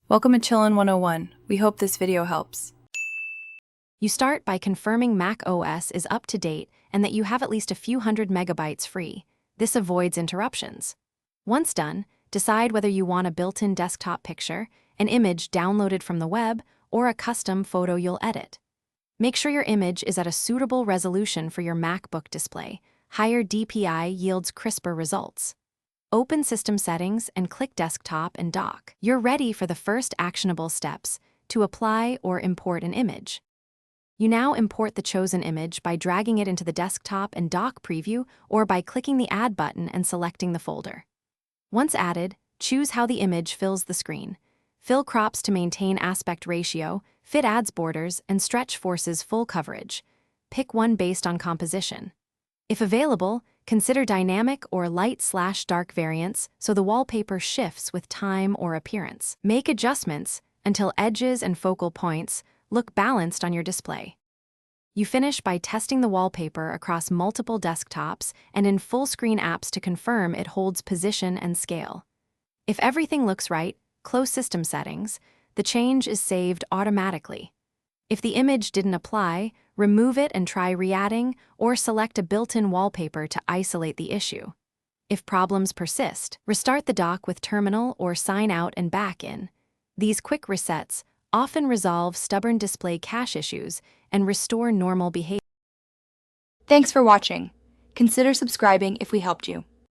Welcome to Chillin' 101. We hope this video helps. You start by confirming Mac OS is up to date and that you have at least a few hundred megabytes free. This avoids interruptions. Once done, decide whether you want a built-in desktop picture, an image downloaded from the web, or a custom photo you'll edit. Make sure your image is at a suitable resolution for your MacBook display. Higher DPI yields crisper results. Open System Settings and click Desktop and Dock. You're ready for the first actionable steps to apply or import an image. You now import the chosen image by dragging it into the Desktop and Dock preview or by clicking the Add button and selecting the folder. Once added, choose how the image fills the screen. Fill crops to maintain aspect ratio, fit adds borders, and stretch forces full coverage. Pick one based on composition. If available, consider dynamic or light/dark variants so the wallpaper shifts with time or appearance. Make adjustments until edges and focal points look balanced on your display. You finish by testing the wallpaper across multiple desktops and in full-screen apps to confirm it holds position and scale. If everything looks right, close System Settings. The change is saved automatically. If the image didn't apply, remove it and try re-adding, or select a built-in wallpaper to isolate the issue. If problems persist, restart the dock with Terminal or sign out and back in. These quick resets often resolve stubborn display cache issues and restore normal behavior. Thanks for watching. Consider subscribing if we helped you.